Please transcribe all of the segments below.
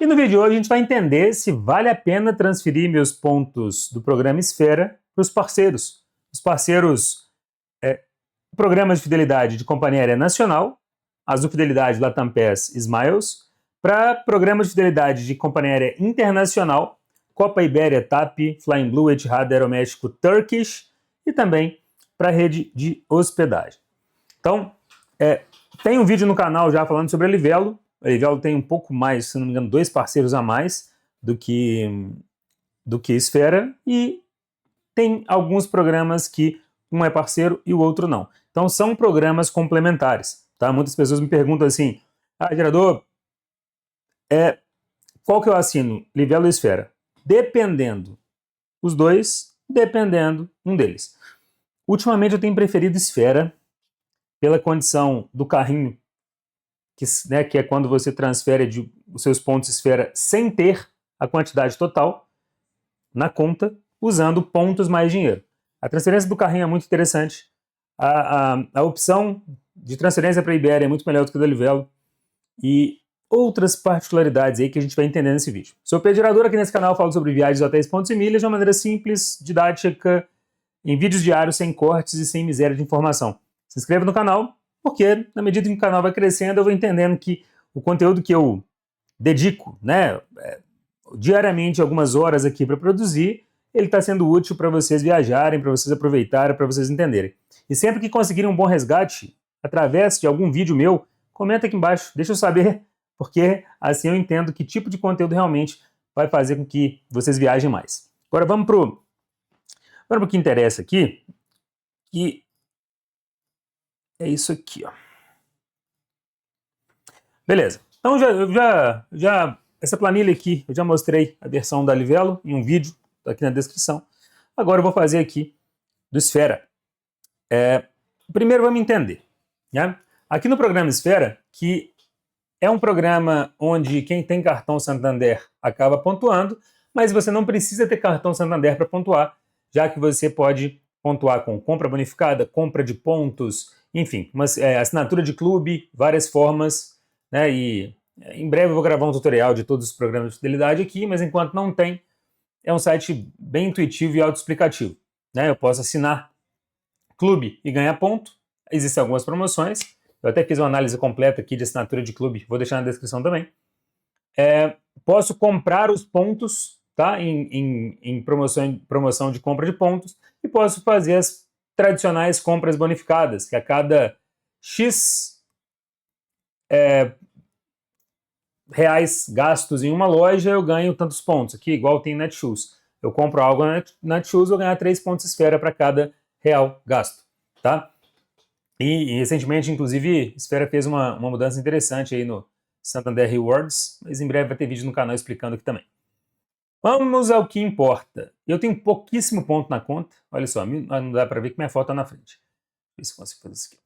E no vídeo de hoje a gente vai entender se vale a pena transferir meus pontos do programa Esfera para os parceiros. Os parceiros, programas de fidelidade de companhia aérea nacional, Azul Fidelidade, Latam PES, Smiles, para programas de fidelidade de companhia aérea internacional, Copa Ibéria, TAP, Flying Blue, Etihad, Aeroméxico, Turkish e também para a rede de hospedagem. Então, tem um vídeo no canal já falando sobre a Livelo. A Livelo tem um pouco mais, se não me engano, 2 parceiros a mais do que Esfera, e tem alguns programas que um é parceiro e o outro não. Então são programas complementares, tá? Muitas pessoas me perguntam assim: gerador, qual que eu assino, Livelo ou Esfera? Dependendo os dois, dependendo um deles. Ultimamente eu tenho preferido Esfera pela condição do carrinho, que é quando você transfere os seus pontos Esfera sem ter a quantidade total na conta, usando pontos mais dinheiro. A transferência do carrinho é muito interessante. A opção de transferência para a Ibéria é muito melhor do que a da Livelo. E outras particularidades aí que a gente vai entender nesse vídeo. Sou Pedro Gerador, aqui nesse canal eu falo sobre viagens, hotéis, pontos e milhas de uma maneira simples, didática, em vídeos diários, sem cortes e sem miséria de informação. Se inscreva no canal, porque na medida que o canal vai crescendo, eu vou entendendo que o conteúdo que eu dedico, diariamente algumas horas aqui para produzir, ele está sendo útil para vocês viajarem, para vocês aproveitarem, para vocês entenderem. E sempre que conseguirem um bom resgate, através de algum vídeo meu, comenta aqui embaixo, deixa eu saber, porque assim eu entendo que tipo de conteúdo realmente vai fazer com que vocês viajem mais. Agora vamos para o que interessa aqui, que é isso aqui, ó. Beleza. Então essa planilha aqui, eu já mostrei a versão da Livelo em um vídeo, tá aqui na descrição. Agora eu vou fazer aqui do Esfera. Primeiro vamos entender, né? Aqui no programa Esfera, que é um programa onde quem tem cartão Santander acaba pontuando, mas você não precisa ter cartão Santander para pontuar, já que você pode pontuar com compra bonificada, compra de pontos, enfim, assinatura de clube, várias formas, né? E em breve eu vou gravar um tutorial de todos os programas de fidelidade aqui, mas enquanto não tem, é um site bem intuitivo e autoexplicativo, né? Eu posso assinar clube e ganhar ponto, existem algumas promoções. Eu até fiz uma análise completa aqui de assinatura de clube, vou deixar na descrição também. Posso comprar os pontos, tá? Em promoção de compra de pontos, e posso fazer as tradicionais compras bonificadas, que a cada X reais gastos em uma loja eu ganho tantos pontos. Aqui, igual tem Netshoes. Eu compro algo na Netshoes, eu vou ganhar 3 pontos Esfera para cada real gasto, tá? E recentemente, inclusive, Esfera fez uma mudança interessante aí no Santander Rewards, mas em breve vai ter vídeo no canal explicando aqui também. Vamos ao que importa. Eu tenho pouquíssimo ponto na conta. Olha só, não dá para ver que minha foto está na frente. Deixa eu ver se consigo fazer isso aqui.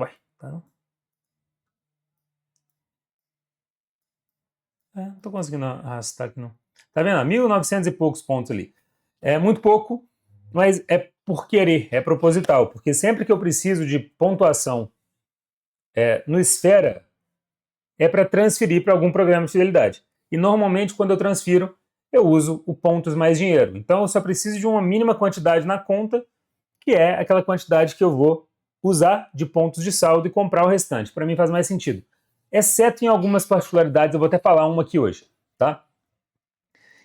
Ué, tá não? Não tô conseguindo arrastar aqui não. Tá vendo? 1.900 e poucos pontos ali. É muito pouco, mas é por querer, é proposital, porque sempre que eu preciso de pontuação no Esfera, é para transferir para algum programa de fidelidade. E normalmente quando eu transfiro, eu uso o pontos mais dinheiro. Então eu só preciso de uma mínima quantidade na conta, que é aquela quantidade que eu vou usar de pontos de saldo e comprar o restante. Para mim faz mais sentido. Exceto em algumas particularidades, eu vou até falar uma aqui hoje, tá?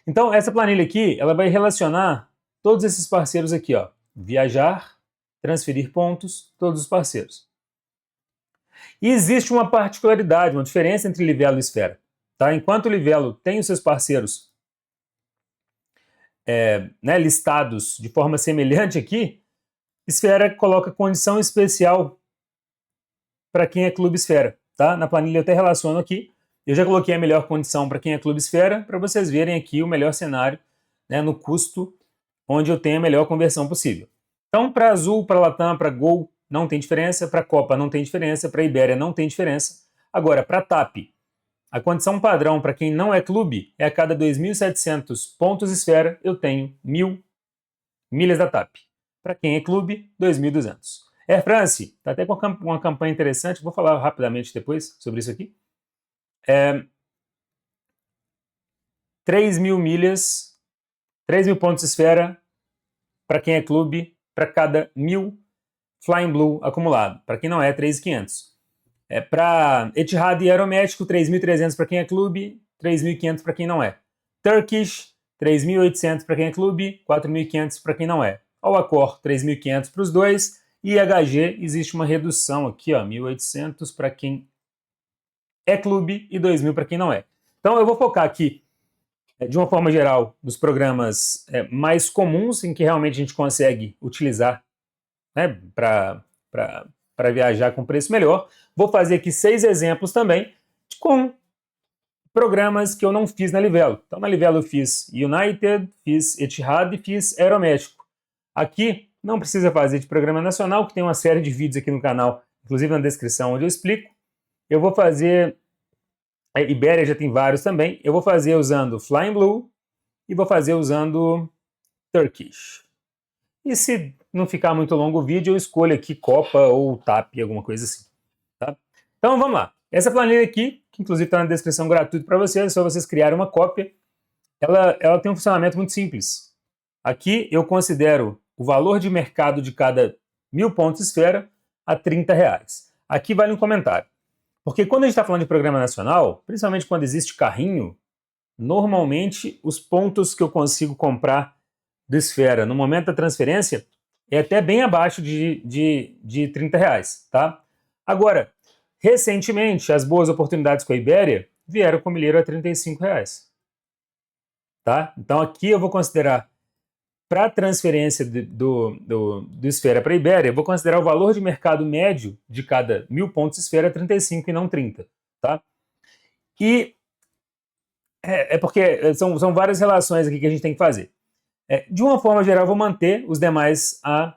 Então essa planilha aqui, ela vai relacionar todos esses parceiros aqui, ó. Viajar, transferir pontos, todos os parceiros. E existe uma particularidade, uma diferença entre Livelo e Esfera. Tá? Enquanto o Livelo tem os seus parceiros listados de forma semelhante aqui, Esfera coloca condição especial para quem é Clube Esfera. Tá? Na planilha eu até relaciono aqui. Eu já coloquei a melhor condição para quem é Clube Esfera, para vocês verem aqui o melhor cenário, né, no custo, onde eu tenho a melhor conversão possível. Então, para Azul, para Latam, para Gol, não tem diferença. Para Copa, não tem diferença. Para Ibéria, não tem diferença. Agora, para TAP, a condição padrão para quem não é clube é a cada 2.700 pontos Esfera, eu tenho 1.000 milhas da TAP. Para quem é clube, 2.200. Air France está até com uma campanha interessante, vou falar rapidamente depois sobre isso aqui. 3.000 milhas, 3.000 pontos esfera para quem é clube, para cada 1.000 Flying Blue acumulado. Para quem não é, 3.500. Para Etihad e Aeroméxico, 3.300 para quem é clube, 3.500 para quem não é. Turkish, 3.800 para quem é clube, 4.500 para quem não é. Ao Accor, 3.500 para os dois. E HG, existe uma redução aqui, 1.800 para quem é clube e 2.000 para quem não é. Então eu vou focar aqui, de uma forma geral, nos programas mais comuns, em que realmente a gente consegue utilizar, né, para viajar com preço melhor. Vou fazer aqui 6 exemplos também com programas que eu não fiz na Livelo. Então na Livelo eu fiz United, fiz Etihad e fiz Aeroméxico. Aqui não precisa fazer de programa nacional, que tem uma série de vídeos aqui no canal, inclusive na descrição onde eu explico. Eu vou fazer, Iberia já tem vários também, eu vou fazer usando Flying Blue e vou fazer usando Turkish. E se não ficar muito longo o vídeo, eu escolho aqui Copa ou TAP, alguma coisa assim. Tá? Então vamos lá. Essa planilha aqui, que inclusive está na descrição gratuita para vocês, é só vocês criarem uma cópia. Ela tem um funcionamento muito simples. Aqui eu considero o valor de mercado de cada 1.000 pontos esfera a R$30. Aqui vale um comentário. Porque quando a gente está falando de programa nacional, principalmente quando existe carrinho, normalmente os pontos que eu consigo comprar do Esfera no momento da transferência é até bem abaixo de R$30, tá? Agora, recentemente, as boas oportunidades com a Iberia vieram com o milheiro a R$35, tá? Então aqui eu vou considerar, para a transferência do Esfera para a Iberia, eu vou considerar o valor de mercado médio de cada 1.000 pontos Esfera 35 e não 30, tá? E porque são várias relações aqui que a gente tem que fazer. De uma forma geral, eu vou manter os demais a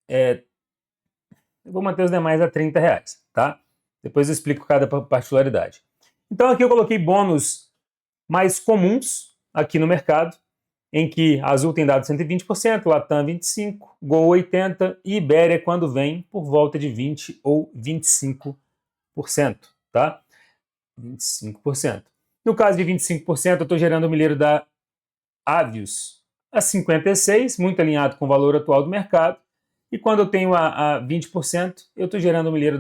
R$30, tá? Depois eu explico cada particularidade. Então aqui eu coloquei bônus mais comuns aqui no mercado, em que a Azul tem dado 120%, Latam 25%, Gol 80% e Iberia, quando vem, por volta de 20% ou 25%, tá? 25%. No caso de 25%, eu estou gerando o milheiro da Avios a 56%, muito alinhado com o valor atual do mercado. E quando eu tenho a 20%, eu estou gerando o milheiro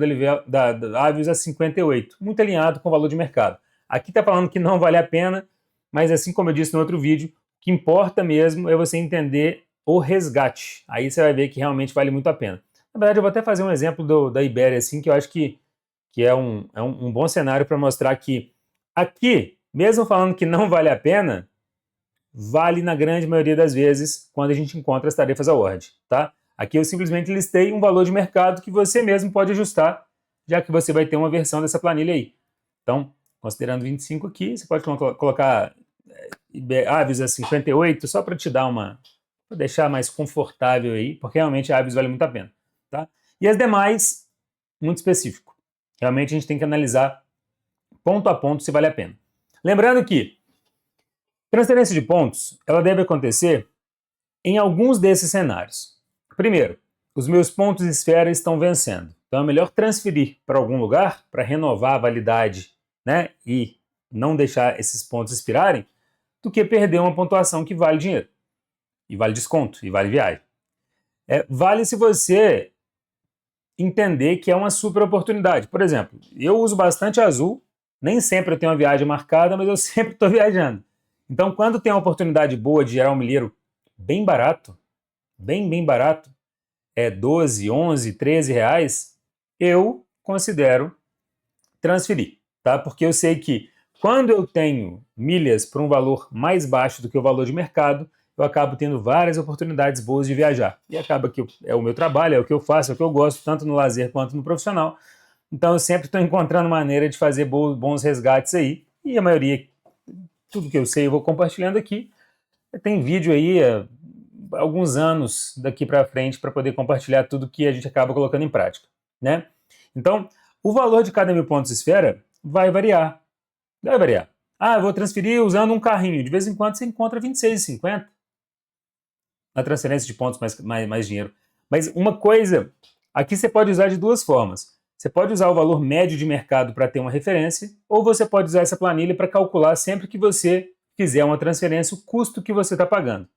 da Avios a 58%, muito alinhado com o valor de mercado. Aqui está falando que não vale a pena, mas assim como eu disse no outro vídeo, o que importa mesmo é você entender o resgate. Aí você vai ver que realmente vale muito a pena. Na verdade, eu vou até fazer um exemplo da Iberia, assim, que eu acho que é um bom cenário para mostrar que aqui, mesmo falando que não vale a pena, vale na grande maioria das vezes quando a gente encontra as tarefas award, tá? Aqui eu simplesmente listei um valor de mercado que você mesmo pode ajustar, já que você vai ter uma versão dessa planilha aí. Então, considerando 25 aqui, você pode colocar Avios a 58, só para te dar para deixar mais confortável aí, porque realmente a Avios vale muito a pena, tá? E as demais, muito específico. Realmente a gente tem que analisar ponto a ponto se vale a pena. Lembrando que transferência de pontos, ela deve acontecer em alguns desses cenários. Primeiro, os meus pontos esfera estão vencendo. Então é melhor transferir para algum lugar para renovar a validade, né, e não deixar esses pontos expirarem, do que perder uma pontuação que vale dinheiro, e vale desconto, e vale viagem. Vale se você entender que é uma super oportunidade. Por exemplo, eu uso bastante Azul, nem sempre eu tenho uma viagem marcada, mas eu sempre estou viajando. Então, quando tem uma oportunidade boa de gerar um milheiro bem barato, bem barato, 12, 11, 13 reais, eu considero transferir, tá? Porque eu sei que quando eu tenho milhas por um valor mais baixo do que o valor de mercado, eu acabo tendo várias oportunidades boas de viajar. E acaba que é o meu trabalho, é o que eu faço, é o que eu gosto, tanto no lazer quanto no profissional. Então eu sempre estou encontrando maneira de fazer bons resgates aí. E a maioria, tudo que eu sei, eu vou compartilhando aqui. Tem vídeo aí, alguns anos daqui para frente, para poder compartilhar tudo que a gente acaba colocando em prática, né? Então, o valor de cada 1.000 pontos esfera vai variar. Vai variar. Eu vou transferir usando um carrinho. De vez em quando você encontra R$26,50 na transferência de pontos mais dinheiro. Mas uma coisa, aqui você pode usar de duas formas. Você pode usar o valor médio de mercado para ter uma referência, ou você pode usar essa planilha para calcular sempre que você fizer uma transferência, o custo que você está pagando.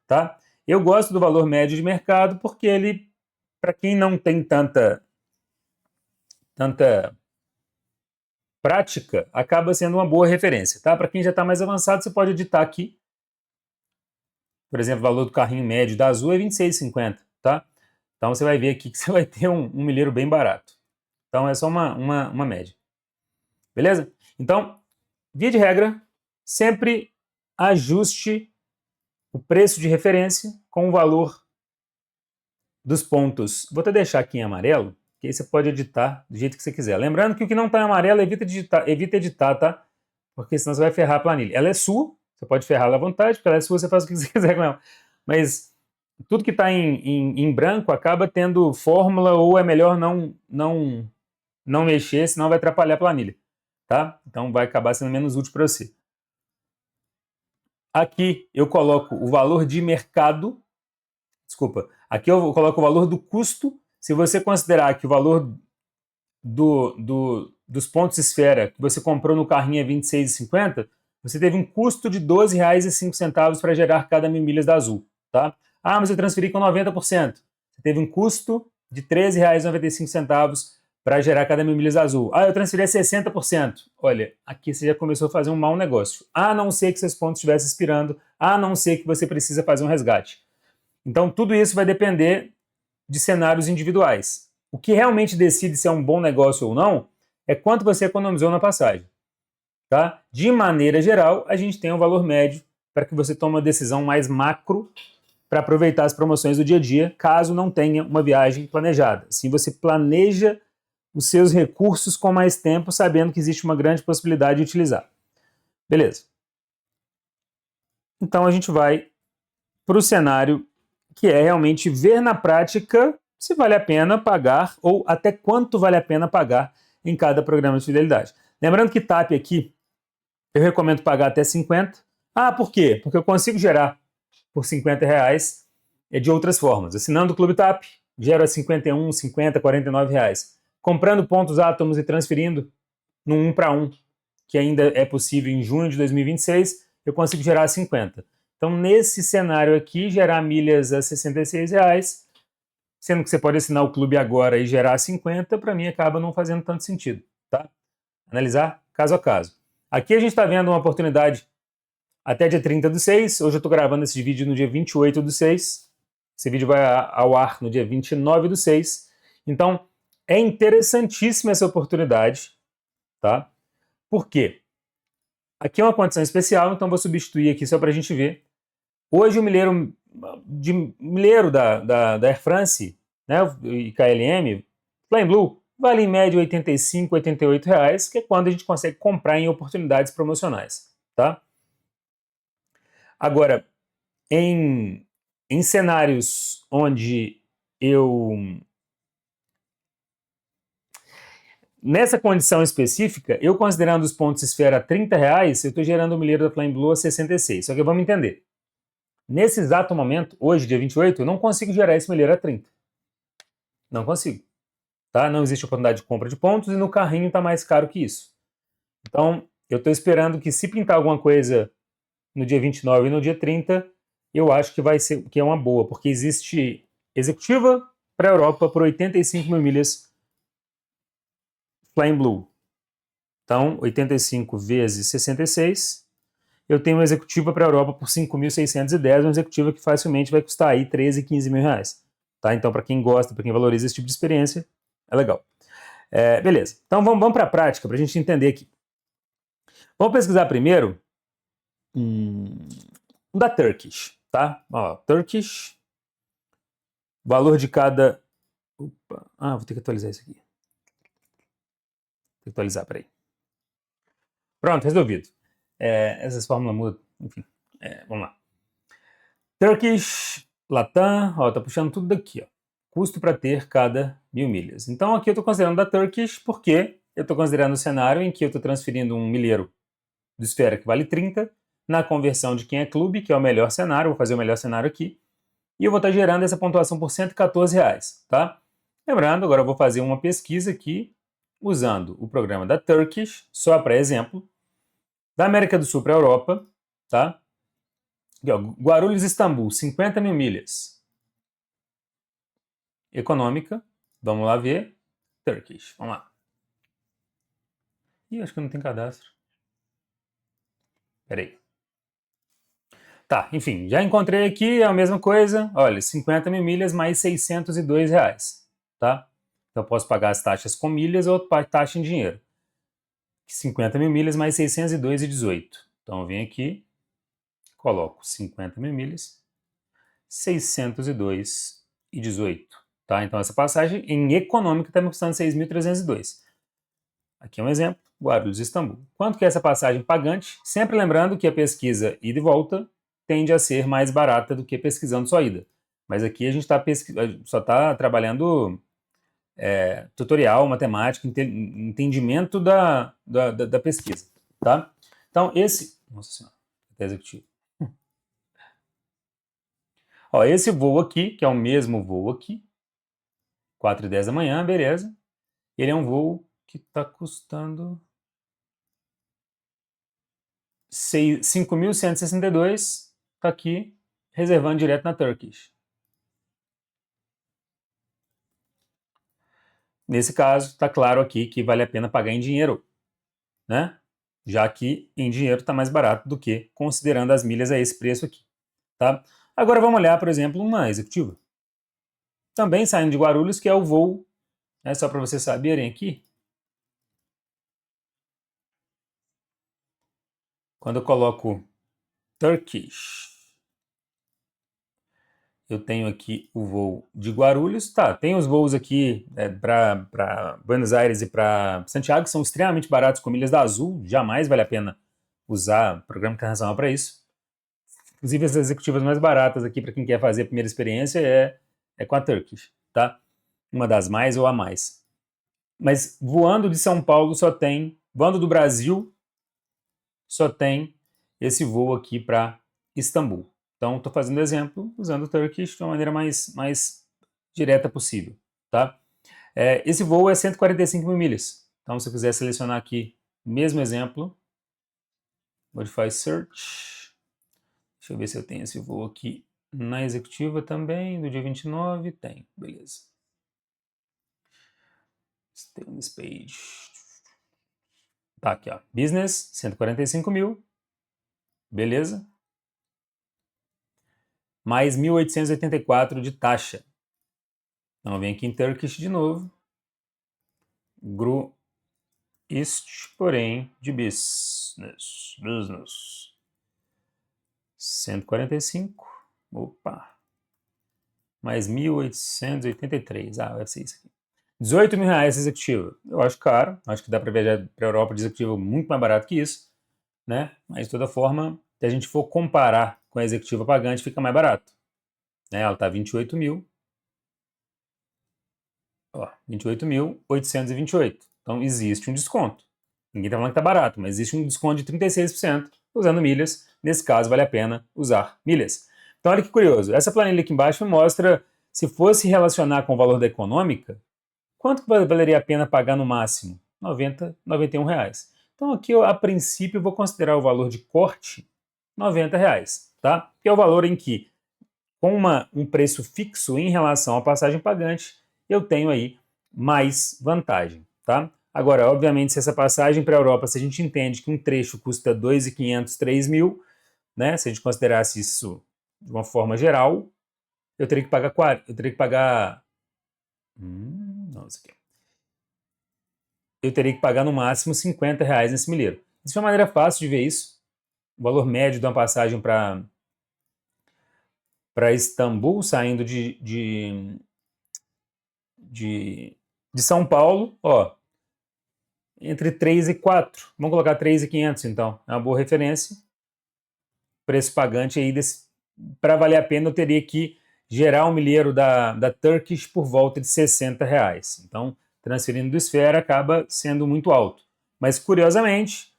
Tá? Eu gosto do valor médio de mercado porque ele, para quem não tem tanta prática, acaba sendo uma boa referência. Tá? Para quem já está mais avançado, você pode editar aqui. Por exemplo, o valor do carrinho médio da Azul é R$ 26,50. Tá? Então você vai ver aqui que você vai ter um milheiro bem barato. Então é só uma média. Beleza? Então, via de regra, sempre ajuste o preço de referência com o valor dos pontos. Vou até deixar aqui em amarelo, que aí você pode editar do jeito que você quiser. Lembrando que o que não está em amarelo, evita editar, tá? Porque senão você vai ferrar a planilha. Ela é sua, você pode ferrá-la à vontade, porque ela é sua, você faz o que você quiser com ela. Mas tudo que está em branco acaba tendo fórmula ou é melhor não mexer, senão vai atrapalhar a planilha. Tá? Então vai acabar sendo menos útil para você. Aqui eu coloco o valor de mercado, aqui eu coloco o valor do custo. Se você considerar que o valor dos pontos esfera que você comprou no carrinho é R$ 26,50, você teve um custo de R$ 12,05 para gerar cada 1.000 milhas da Azul. Tá? Ah, mas eu transferi com 90%. Você teve um custo de R$ 13,95 para gerar cada 1.000 milhas azul. Ah, eu transferi a 60%. Olha, aqui você já começou a fazer um mau negócio. A não ser que seus pontos estivessem expirando, a não ser que você precisa fazer um resgate. Então, tudo isso vai depender de cenários individuais. O que realmente decide se é um bom negócio ou não é quanto você economizou na passagem. Tá? De maneira geral, a gente tem um valor médio para que você tome uma decisão mais macro para aproveitar as promoções do dia a dia, caso não tenha uma viagem planejada. Assim, você planeja os seus recursos com mais tempo, sabendo que existe uma grande possibilidade de utilizar. Beleza. Então a gente vai para o cenário que é realmente ver na prática se vale a pena pagar ou até quanto vale a pena pagar em cada programa de fidelidade. Lembrando que TAP aqui, eu recomendo pagar até 50. Ah, por quê? Porque eu consigo gerar por R$50 de outras formas. Assinando o Clube TAP, gero a 51, 50, R$49. Comprando pontos átomos e transferindo no 1 para 1, que ainda é possível em junho de 2026, eu consigo gerar 50. Então, nesse cenário aqui, gerar milhas a R$66, sendo que você pode assinar o clube agora e gerar 50, para mim acaba não fazendo tanto sentido. Tá? Analisar caso a caso. Aqui a gente está vendo uma oportunidade até dia 30/6. Hoje eu estou gravando esse vídeo no dia 28/6. Esse vídeo vai ao ar no dia 29/6. Então, é interessantíssima essa oportunidade, tá? Por quê? Aqui é uma condição especial, então vou substituir aqui só para a gente ver. Hoje o milheiro da Air France, né, e KLM, Flying Blue, vale em média R$85, R$88, que é quando a gente consegue comprar em oportunidades promocionais, tá? Agora, em cenários onde nessa condição específica, eu considerando os pontos esfera a R$30, eu estou gerando o milheiro da Flying Blue a 66. Só que vamos entender. Nesse exato momento, hoje, dia 28, eu não consigo gerar esse milheiro a 30. Não consigo. Tá? Não existe oportunidade de compra de pontos e no carrinho está mais caro que isso. Então, eu estou esperando que se pintar alguma coisa no dia 29 e no dia 30, eu acho que vai ser que é uma boa, porque existe executiva para a Europa por 85 mil milhas Flying Blue. Então, 85 vezes 66, eu tenho uma executiva para a Europa por 5.610, uma executiva que facilmente vai custar aí 13, 15 mil reais. Tá? Então, para quem gosta, para quem valoriza esse tipo de experiência, é legal. Beleza. Então, vamos para a prática, para a gente entender aqui. Vamos pesquisar primeiro da Turkish, tá? Ó, Turkish, valor de cada... Opa. Vou ter que atualizar isso aqui. Vou atualizar, peraí. Pronto, resolvido. Essas fórmulas mudam, enfim. Vamos lá. Turkish, Latam, ó, tá puxando tudo daqui, ó. Custo para ter cada 1.000 milhas. Então aqui eu estou considerando da Turkish porque eu estou considerando o cenário em que eu estou transferindo um milheiro do esfera que vale 30 na conversão de quem é clube, que é o melhor cenário, vou fazer o melhor cenário aqui, e eu vou estar gerando essa pontuação por R$114, tá? Lembrando, agora eu vou fazer uma pesquisa aqui usando o programa da Turkish, só para exemplo, da América do Sul para a Europa, tá? Aqui, ó, Guarulhos, Istambul, 50 mil milhas. Econômica, vamos lá ver. Turkish, vamos lá. Ih, acho que não tem cadastro. Peraí. Tá, enfim, já encontrei aqui, é a mesma coisa. Olha, 50 mil milhas mais R$ 602, tá? Então eu posso pagar as taxas com milhas ou taxa em dinheiro. 50 mil milhas mais 602,18. Então eu venho aqui, coloco 50 mil milhas, 602,18. Tá? Então essa passagem em econômica está me custando 6.302. Aqui é um exemplo, Guarulhos, Istambul. Quanto que é essa passagem pagante? Sempre lembrando que a pesquisa ida e volta tende a ser mais barata do que pesquisando só ida. Mas aqui a gente só está trabalhando tutorial, matemática, entendimento da pesquisa. Tá? Então esse... Nossa senhora, até executivo. Ó, esse voo aqui, que é o mesmo voo aqui, 4h10 da manhã, beleza. Ele é um voo que está custando 5.162, está aqui, reservando direto na Turkish. Nesse caso, está claro aqui que vale a pena pagar em dinheiro, né? Já que em dinheiro está mais barato do que considerando as milhas a esse preço aqui, tá? Agora vamos olhar, por exemplo, uma executiva. Também saindo de Guarulhos, que é o voo, né, só para vocês saberem aqui. Quando eu coloco Turkish, eu tenho aqui o voo de Guarulhos. Tá, tem os voos aqui para Buenos Aires e para Santiago, que são extremamente baratos com milhas da Azul. Jamais vale a pena usar programa internacional para isso. Inclusive, as executivas mais baratas aqui para quem quer fazer a primeira experiência é com a Turkish, tá? Uma das mais ou a mais. Mas voando de São Paulo voando do Brasil, só tem esse voo aqui para Istambul. Então, estou fazendo exemplo usando o Turkish de uma maneira mais direta possível, tá? Esse voo é 145 mil milhas. Então, se eu quiser selecionar aqui o mesmo exemplo, Modify Search. Deixa eu ver se eu tenho esse voo aqui na executiva também, do dia 29. Tem, beleza. Stay on this page. Tá aqui, ó. Business, 145 mil. Beleza. Mais 1.884 de taxa. Então, vem aqui em Turkish de novo. Gru Ist, porém, de business. 145. Opa. Mais 1.883. Ah, vai ser isso aqui. 18 mil reais executivo. Eu acho caro. Acho que dá para viajar para a Europa de executivo muito mais barato que isso, né? Mas, de toda forma, se a gente for comparar com a executiva pagante, fica mais barato. Né? Ela está 28 mil. Ó, 28.828. Então, existe um desconto. Ninguém está falando que está barato, mas existe um desconto de 36% usando milhas. Nesse caso, vale a pena usar milhas. Então, olha que curioso. Essa planilha aqui embaixo mostra, se fosse relacionar com o valor da econômica, quanto valeria a pena pagar no máximo? 90, 91 reais. Então, aqui, eu, a princípio, vou considerar o valor de corte 90 reais, tá? Que é o valor em que, com um preço fixo em relação à passagem pagante, eu tenho aí mais vantagem, tá? Agora, obviamente, se essa passagem para a Europa, se a gente entende que um trecho custa 2.500, 3.000, né? Se a gente considerasse isso de uma forma geral, eu teria que pagar não, isso aqui. Eu teria que pagar no máximo 50 reais nesse milheiro. Isso é uma maneira fácil de ver isso. O valor médio de uma passagem para Istambul, saindo de São Paulo, ó, entre 3 e 4. Vamos colocar 3.500 então, é uma boa referência. Preço pagante aí, para valer a pena eu teria que gerar um milheiro da Turkish por volta de 60 reais. Então, transferindo do Esfera acaba sendo muito alto. Mas, curiosamente,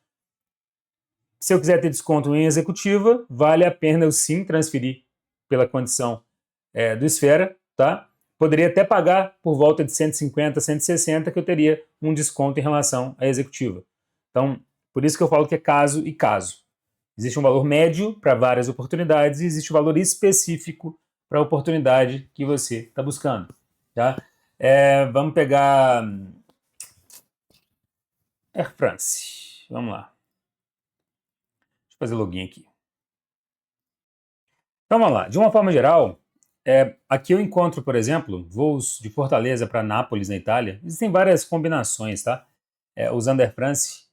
se eu quiser ter desconto em executiva, vale a pena eu sim transferir pela condição do Esfera, tá? Poderia até pagar por volta de 150, 160, que eu teria um desconto em relação à executiva. Então, por isso que eu falo que é caso e caso. Existe um valor médio para várias oportunidades e existe um valor específico para a oportunidade que você está buscando. Tá? Vamos pegar Air France. Vamos lá. Deixa eu fazer login aqui. Então vamos lá. De uma forma geral, aqui eu encontro, por exemplo, voos de Fortaleza para Nápoles, na Itália. Existem várias combinações, tá? Usando Air France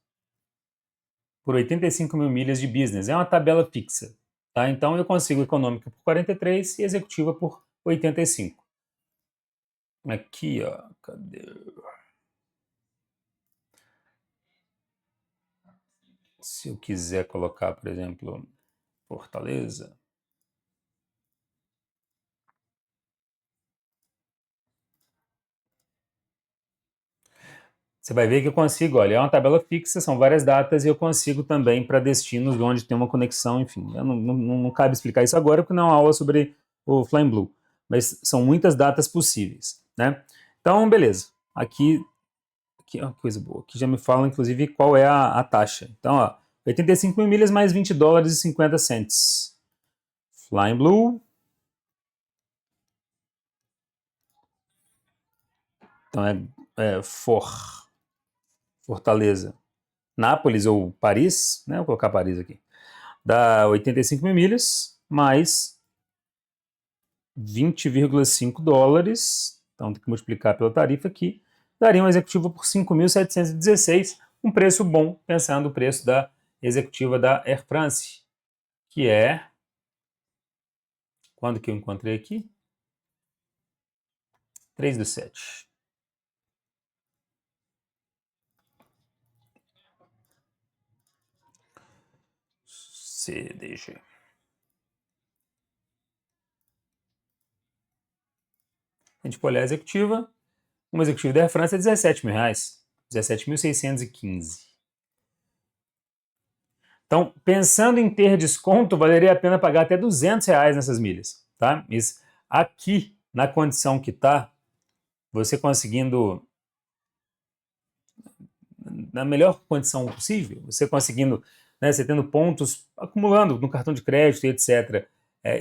por 85 mil milhas de business. É uma tabela fixa, tá? Então eu consigo econômica por 43 e executiva por 85. Aqui, ó, cadê? Se eu quiser colocar, por exemplo, Fortaleza. Você vai ver que eu consigo, olha, é uma tabela fixa, são várias datas e eu consigo também para destinos onde tem uma conexão, enfim. Não cabe explicar isso agora porque não é uma aula sobre o Flying Blue, mas são muitas datas possíveis, né? Então, beleza. Aqui é uma coisa boa. Aqui já me fala, inclusive, qual é a taxa. Então, ó, 85 mil milhas mais 20 dólares e 50 cents. Flying Blue. Então Fortaleza. Nápoles ou Paris, né? Vou colocar Paris aqui. Dá 85 mil milhas mais 20,5 dólares. Então tem que multiplicar pela tarifa aqui. Daria um executivo por 5.716, um preço bom, pensando o preço da executiva da Air France, que é... Quando que eu encontrei aqui? 3/7. CDG. A gente for olhar a executiva, uma executiva da Air France é 17 mil reais. 17.615. Então, pensando em ter desconto, valeria a pena pagar até 200 reais nessas milhas, tá? Mas aqui, na condição que está, você conseguindo, na melhor condição possível, você conseguindo, né, você tendo pontos acumulando no cartão de crédito e etc.,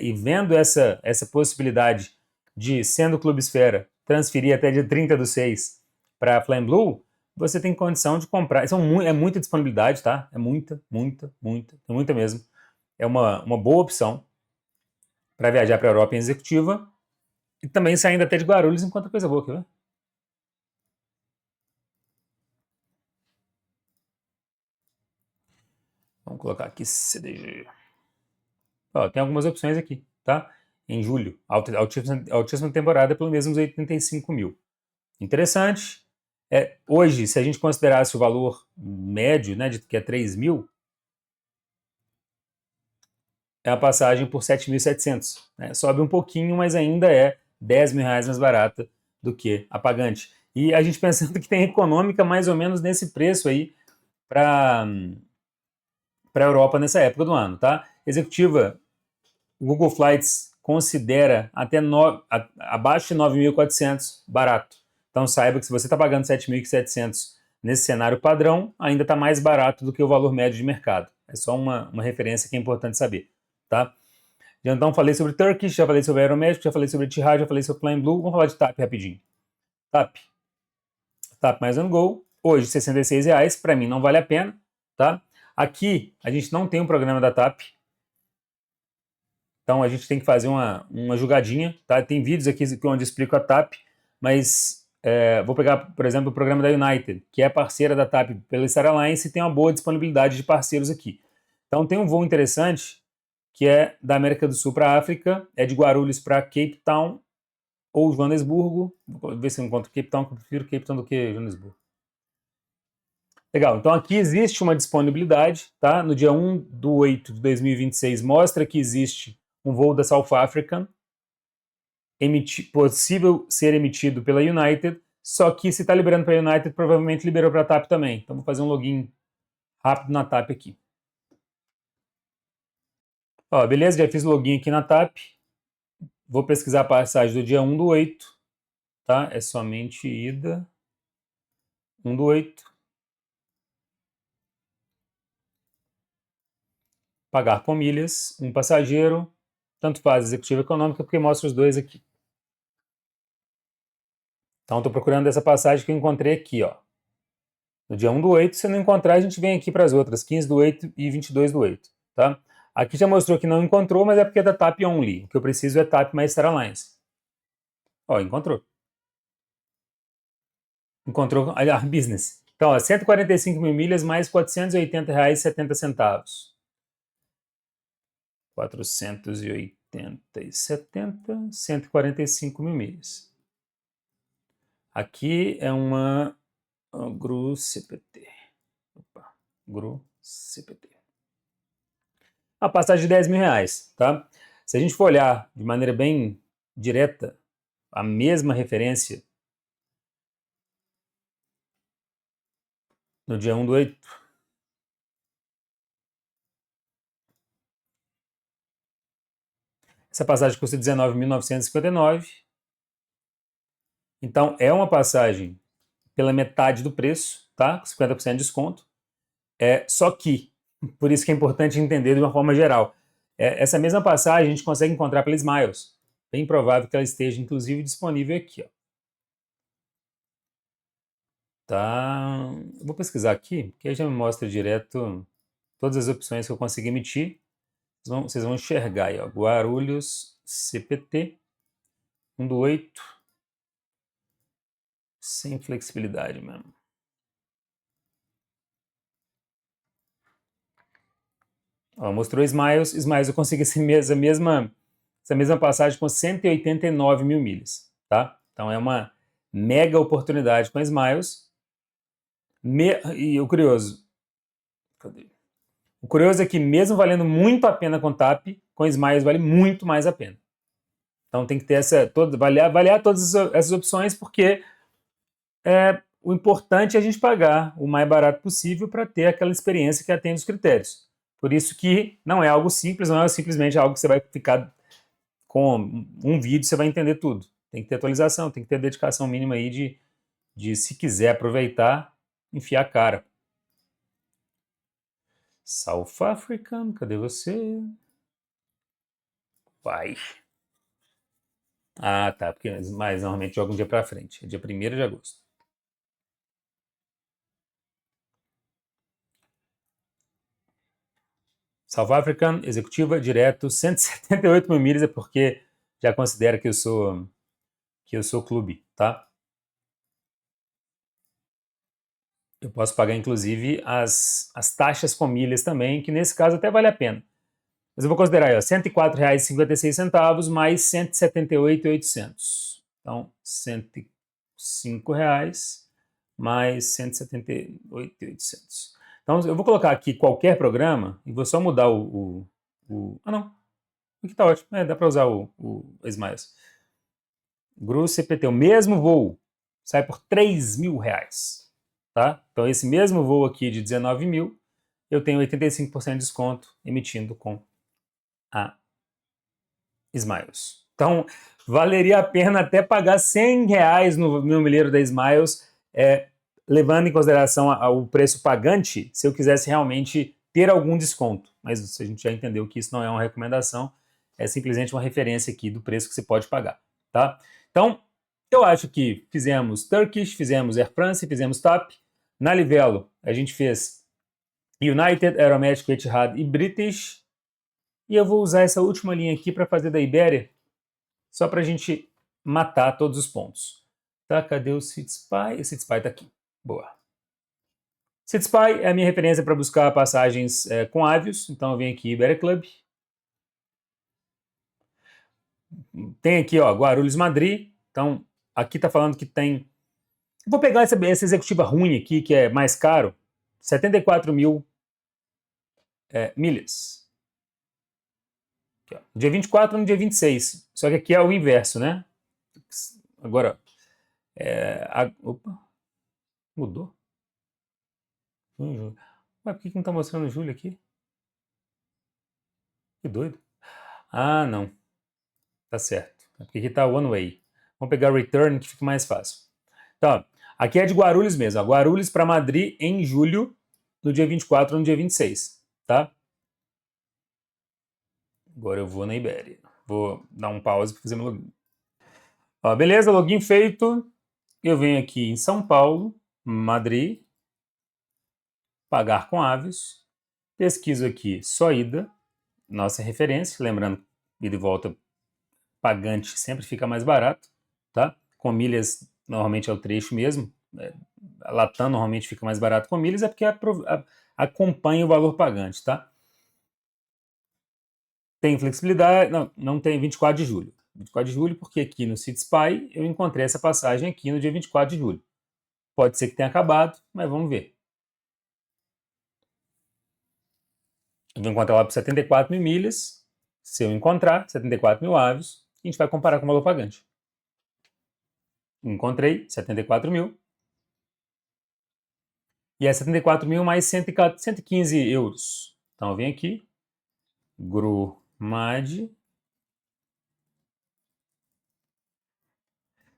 e vendo essa possibilidade de, sendo Clube Esfera, transferir até dia 30/6 para a Flame Blue, você tem condição de comprar. É muita disponibilidade, tá? É muita, muita, muita, é muita mesmo. É uma boa opção para viajar para a Europa em executiva e também saindo até de Guarulhos enquanto coisa boa, quer ver? Vamos colocar aqui CDG. Ó, tem algumas opções aqui, tá? Em julho, altíssima temporada pelo mesmo 85 mil. Interessante. Hoje, se a gente considerasse o valor médio, né, que é 3 mil, é uma passagem por 7.700. Né? Sobe um pouquinho, mas ainda é 10 mil reais mais barata do que a pagante. E a gente pensando que tem econômica mais ou menos nesse preço aí para a Europa nessa época do ano, tá? Executiva, o Google Flights considera até abaixo de 9.400 barato. Então saiba que se você está pagando 7.700 nesse cenário padrão, ainda está mais barato do que o valor médio de mercado. É só uma referência que é importante saber, tá? Então falei sobre Turkish, já falei sobre Aeroméxico, já falei sobre Etihad, já falei sobre Flying Blue. Vamos falar de TAP rapidinho. TAP mais on Go, hoje R$ 66 reais, para mim não vale a pena, tá? Aqui a gente não tem um programa da TAP, então a gente tem que fazer uma jogadinha, tá? Tem vídeos aqui onde explico a TAP, mas vou pegar, por exemplo, o programa da United, que é parceira da TAP pela Star Alliance e tem uma boa disponibilidade de parceiros aqui. Então tem um voo interessante que é da América do Sul para a África, é de Guarulhos para Cape Town ou Joanesburgo. Vou ver se eu encontro Cape Town, que eu prefiro Cape Town do que Joanesburgo. Legal, então aqui existe uma disponibilidade, tá? No dia 1/8 de 2026 mostra que existe um voo da South African possível ser emitido pela United, só que se está liberando para a United, provavelmente liberou para a TAP também. Então vou fazer um login rápido na TAP aqui. Ó, beleza, já fiz login aqui na TAP. Vou pesquisar a passagem do dia 1/8, tá? É somente ida. 1/8. pagar com milhas, um passageiro, tanto faz executiva econômica, porque mostra os dois aqui. Então, estou procurando essa passagem que eu encontrei aqui, ó. No dia 1/8, se não encontrar, a gente vem aqui para as outras, 15/8 e 22/8, tá? Aqui já mostrou que não encontrou, mas é porque é da TAP Only. O que eu preciso é TAP mais Star Alliance. Ó, encontrou. Encontrou a business. Então, ó, 145 mil milhas mais R$ 480,70. 480,70, 145 mil milhas. Aqui é uma GRU CPT. Opa, GRU CPT. A passagem de R$ 10.000, tá? Se a gente for olhar de maneira bem direta, a mesma referência no dia 1/8, essa passagem custa R$ 19.959. Então, é uma passagem pela metade do preço, tá? Com 50% de desconto. Só que, por isso que é importante entender de uma forma geral, essa mesma passagem a gente consegue encontrar pela Smiles. Bem provável que ela esteja, inclusive, disponível aqui, ó. Tá? Eu vou pesquisar aqui, que aí já me mostra direto todas as opções que eu consegui emitir. Vocês vão enxergar aí, ó. Guarulhos CPT 1/8, sem flexibilidade mesmo. Ó, mostrou Smiles eu consegui essa mesma passagem com 189 mil milhas, tá? Então é uma mega oportunidade com a Smiles. E o curioso, cadê? O curioso é que mesmo valendo muito a pena com TAP, com Smiles vale muito mais a pena. Então tem que ter avaliar todas essas opções, porque o importante é a gente pagar o mais barato possível para ter aquela experiência que atende os critérios. Por isso que não é algo simples, não é simplesmente algo que você vai ficar com um vídeo, você vai entender tudo. Tem que ter atualização, tem que ter dedicação mínima aí de se quiser aproveitar, enfiar a cara. South African, cadê você? Vai. Ah, tá, porque mas normalmente joga um dia para frente, é dia 1º de agosto. South African, executiva, direto, 178 mil milhas, é porque já considera que eu sou clube, tá? Eu posso pagar, inclusive, as taxas com milhas também, que nesse caso até vale a pena. Mas eu vou considerar aí, ó, R$ 104,56 mais R$ 178,800. Então, R$ 105 mais R$ 178,800. Então, eu vou colocar aqui qualquer programa e vou só mudar ah, não. Aqui tá ótimo. Dá para usar o Smiles. GRU CPT, o mesmo voo, sai por R$ 3.000. Tá? Então, esse mesmo voo aqui de 19 mil, eu tenho 85% de desconto emitindo com a Smiles. Então, valeria a pena até pagar R$ 100 no meu milheiro da Smiles, levando em consideração o preço pagante, se eu quisesse realmente ter algum desconto. Mas a gente já entendeu que isso não é uma recomendação, é simplesmente uma referência aqui do preço que você pode pagar. Tá? Então, eu acho que fizemos Turkish, fizemos Air France, fizemos TAP. Na Livelo, a gente fez United, Aeroméxico, Etihad e British. E eu vou usar essa última linha aqui para fazer da Iberia, só para a gente matar todos os pontos. Tá, cadê o Citspy? O Citspy está aqui. Boa. Citspy é a minha referência para buscar passagens com Avios, então eu venho aqui Iberia Club. Tem aqui, ó, Guarulhos Madrid. Então, aqui está falando que tem. Vou pegar essa executiva ruim aqui, que é mais caro, 74 mil milhas. Aqui, ó. Dia 24 no dia 26. Só que aqui é o inverso, né? Agora, opa, mudou? Ué, por que não está mostrando julho aqui? Que doido. Ah, não. Tá certo. Porque aqui está One Way. Vamos pegar Return, que fica mais fácil. Então, aqui é de Guarulhos mesmo. Ó. Guarulhos para Madrid em julho, no dia 24 ou no dia 26. Tá? Agora eu vou na Iberia. Vou dar um pause para fazer meu login. Ó, beleza, login feito. Eu venho aqui em São Paulo, Madrid, pagar com Avios. Pesquiso aqui só ida, nossa referência. Lembrando, ida e volta pagante sempre fica mais barato, tá? Com milhas, normalmente é o trecho mesmo. A Latam normalmente fica mais barato com milhas, é porque acompanha o valor pagante, tá? Tem flexibilidade, não tem 24 de julho. 24 de julho, porque aqui no CitySpy eu encontrei essa passagem aqui no dia 24 de julho. Pode ser que tenha acabado, mas vamos ver. Eu vou encontrar lá por 74 mil milhas. Se eu encontrar 74 mil aves, a gente vai comparar com o valor pagante. Encontrei 74 mil. E é 74 mil mais 115 euros. Então eu venho aqui, Grumad,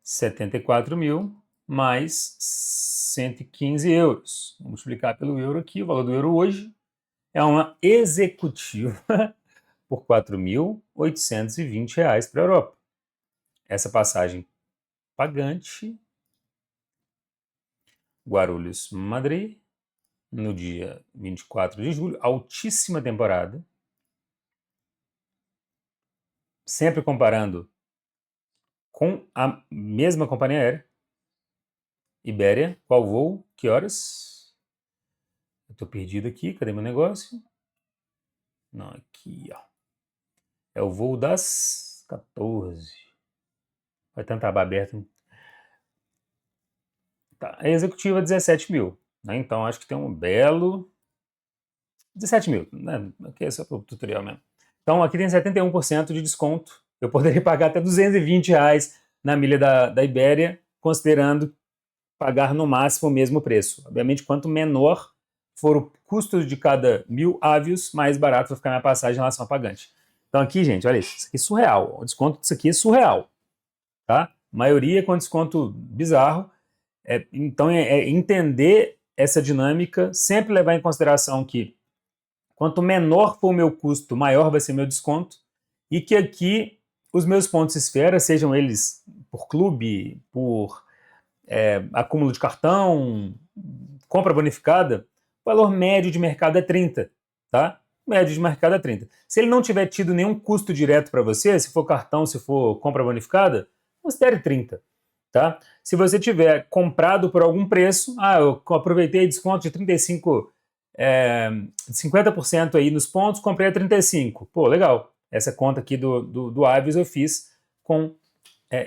74 mil mais 115 euros. Vou multiplicar pelo euro aqui, o valor do euro hoje é uma executiva por R$ 4.820 para a Europa. Essa passagem pagante, Guarulhos, Madrid, no dia 24 de julho, altíssima temporada, sempre comparando com a mesma companhia aérea, Ibéria, qual voo, que horas? Eu tô perdido aqui, cadê meu negócio? Não, aqui, ó. É o voo das 14. Vai tentar aba aberta. Tá, a executiva 17 mil, né? Então acho que tem um belo 17 mil, né? Aqui é só para o tutorial mesmo. Então aqui tem 71% de desconto. Eu poderia pagar até R$ 220 na milha da Ibéria, considerando pagar no máximo o mesmo preço. Obviamente, quanto menor for o custo de cada 1.000 avios, mais barato vai ficar minha passagem em relação ao pagante. Então aqui, gente, olha isso aqui é surreal. O desconto disso aqui é surreal, tá? Maioria com desconto bizarro. Então é entender essa dinâmica, sempre levar em consideração que quanto menor for o meu custo, maior vai ser meu desconto, e que aqui os meus pontos esfera, sejam eles por clube, por acúmulo de cartão, compra bonificada, o valor médio de mercado é 30, tá? Médio de mercado é 30. Se ele não tiver tido nenhum custo direto para você, se for cartão, se for compra bonificada, considere 30, tá? Se você tiver comprado por algum preço, eu aproveitei desconto de 35, 50% aí nos pontos, comprei a 35. Pô, legal. Essa conta aqui do Avios eu fiz com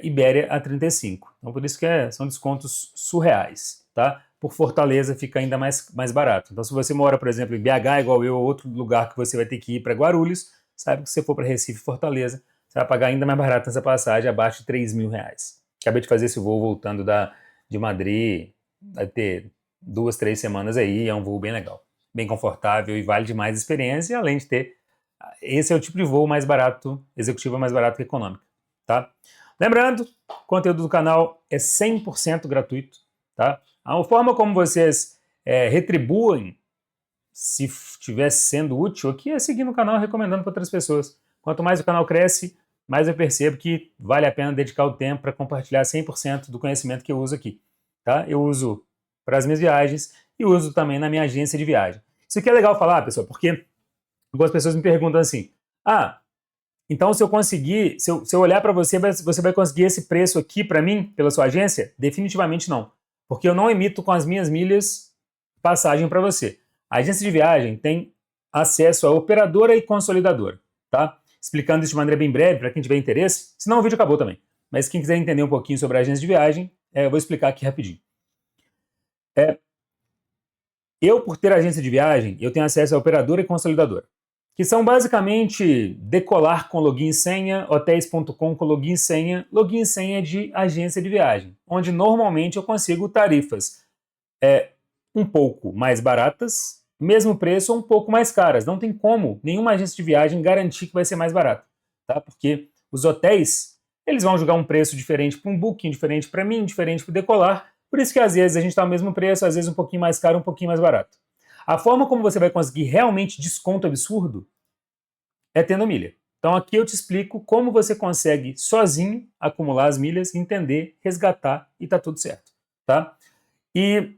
Ibéria a 35. Então por isso que são descontos surreais, tá? Por Fortaleza fica ainda mais barato. Então se você mora, por exemplo, em BH, igual eu, ou outro lugar que você vai ter que ir para Guarulhos, sabe que se você for para Recife, Fortaleza, você vai pagar ainda mais barato nessa passagem, abaixo de R$ 3.000. Acabei de fazer esse voo voltando de Madrid, vai ter 2, 3 semanas aí, é um voo bem legal, bem confortável e vale demais a experiência, além de ter, esse é o tipo de voo mais barato, executivo é mais barato que econômico, tá? Lembrando, o conteúdo do canal é 100% gratuito, tá? A forma como vocês retribuem, se estiver sendo útil, aqui é seguindo o canal e recomendando para outras pessoas. Quanto mais o canal cresce, mais eu percebo que vale a pena dedicar o tempo para compartilhar 100% do conhecimento que eu uso aqui, tá? Eu uso para as minhas viagens e uso também na minha agência de viagem. Isso aqui é legal falar, pessoal, porque algumas pessoas me perguntam assim, então, se eu conseguir, se eu olhar para você, você vai conseguir esse preço aqui para mim, pela sua agência? Definitivamente não. Porque eu não emito com as minhas milhas passagem para você. A agência de viagem tem acesso a operadora e consolidadora, tá? Explicando isso de maneira bem breve, para quem tiver interesse. Senão o vídeo acabou também. Mas quem quiser entender um pouquinho sobre a agência de viagem, eu vou explicar aqui rapidinho. Eu, por ter agência de viagem, eu tenho acesso a operadora e consolidadora, que são basicamente Decolar com login e senha, Hotéis.com com login e senha de agência de viagem, onde normalmente eu consigo tarifas um pouco mais baratas, mesmo preço ou um pouco mais caras. Não tem como nenhuma agência de viagem garantir que vai ser mais barato, tá? Porque os hotéis, eles vão jogar um preço diferente para um Booking, diferente para mim, diferente para o Decolar, por isso que às vezes a gente está ao mesmo preço, às vezes um pouquinho mais caro, um pouquinho mais barato. A forma como você vai conseguir realmente desconto absurdo é tendo milha. Então aqui eu te explico como você consegue sozinho acumular as milhas, entender, resgatar e tá tudo certo, tá? E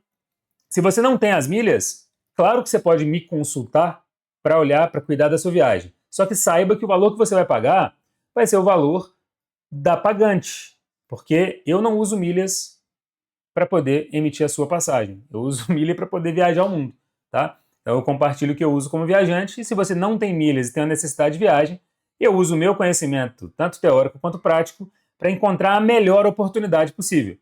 se você não tem as milhas, claro que você pode me consultar para olhar, para cuidar da sua viagem. Só que saiba que o valor que você vai pagar vai ser o valor da pagante, porque eu não uso milhas para poder emitir a sua passagem. Eu uso milha para poder viajar ao mundo, tá? Então eu compartilho o que eu uso como viajante, e se você não tem milhas e tem a necessidade de viagem, eu uso o meu conhecimento, tanto teórico quanto prático, para encontrar a melhor oportunidade possível.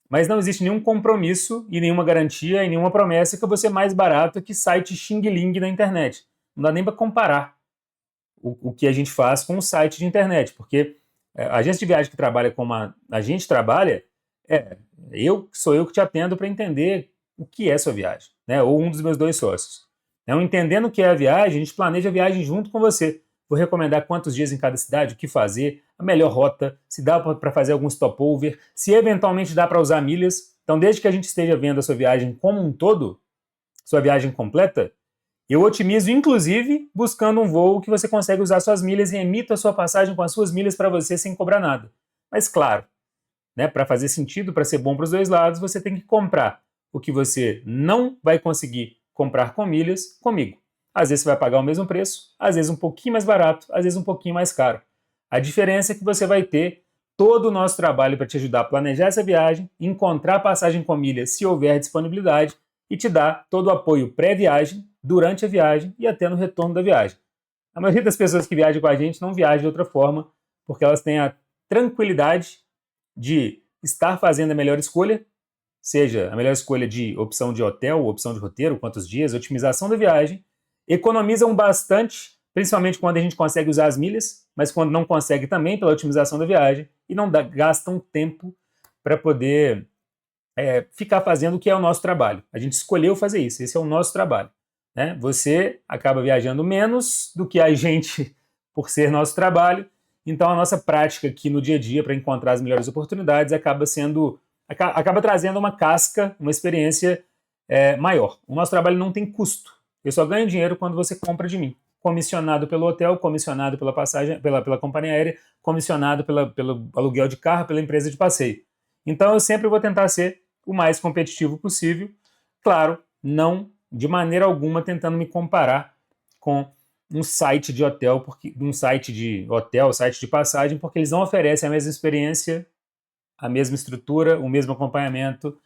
Mas não existe nenhum compromisso e nenhuma garantia e nenhuma promessa que eu vou ser mais barato que site Xing Ling na internet. Não dá nem para comparar o que a gente faz com um site de internet, porque a agência de viagem que trabalha como a gente trabalha, é, sou eu que te atendo para entender o que é sua viagem, né? Ou um dos meus 2 sócios. Então, entendendo o que é a viagem, a gente planeja a viagem junto com você. Vou recomendar quantos dias em cada cidade, o que fazer, a melhor rota, se dá para fazer algum stopover, se eventualmente dá para usar milhas. Então, desde que a gente esteja vendo a sua viagem como um todo, sua viagem completa, eu otimizo, inclusive, buscando um voo que você consegue usar suas milhas e emito a sua passagem com as suas milhas para você sem cobrar nada. Mas, claro, né, para fazer sentido, para ser bom para os 2 lados, você tem que comprar o que você não vai conseguir comprar com milhas comigo. Às vezes você vai pagar o mesmo preço, às vezes um pouquinho mais barato, às vezes um pouquinho mais caro. A diferença é que você vai ter todo o nosso trabalho para te ajudar a planejar essa viagem, encontrar passagem com milhas se houver disponibilidade e te dar todo o apoio pré-viagem, durante a viagem e até no retorno da viagem. A maioria das pessoas que viajam com a gente não viajam de outra forma, porque elas têm a tranquilidade de estar fazendo a melhor escolha, seja a melhor escolha de opção de hotel, opção de roteiro, quantos dias, otimização da viagem, economizam bastante, principalmente quando a gente consegue usar as milhas, mas quando não consegue também pela otimização da viagem, e não gastam tempo para poder ficar fazendo o que é o nosso trabalho. A gente escolheu fazer isso, esse é o nosso trabalho. Né? Você acaba viajando menos do que a gente por ser nosso trabalho, então a nossa prática aqui no dia a dia para encontrar as melhores oportunidades acaba trazendo uma casca, uma experiência maior. O nosso trabalho não tem custo. Eu só ganho dinheiro quando você compra de mim. Comissionado pelo hotel, comissionado pela passagem, pela companhia aérea, comissionado pelo aluguel de carro, pela empresa de passeio. Então eu sempre vou tentar ser o mais competitivo possível. Claro, não de maneira alguma tentando me comparar com um site de hotel, site de passagem, porque eles não oferecem a mesma experiência, a mesma estrutura, o mesmo acompanhamento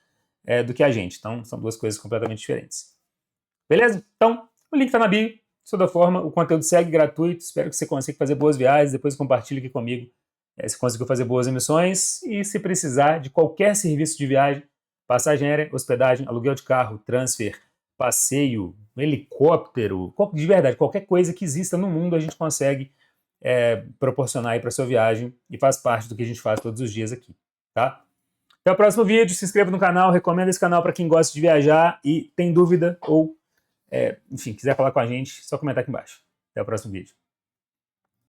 do que a gente. Então, são 2 coisas completamente diferentes. Beleza? Então, o link está na bio. De toda forma, o conteúdo segue gratuito. Espero que você consiga fazer boas viagens. Depois compartilhe aqui comigo se conseguiu fazer boas emissões. E se precisar de qualquer serviço de viagem, passagem aérea, hospedagem, aluguel de carro, transfer, passeio, helicóptero, de verdade, qualquer coisa que exista no mundo a gente consegue proporcionar aí para sua viagem e faz parte do que a gente faz todos os dias aqui, tá? Até o próximo vídeo, se inscreva no canal, recomenda esse canal para quem gosta de viajar e tem dúvida ou, enfim, quiser falar com a gente, só comentar aqui embaixo. Até o próximo vídeo.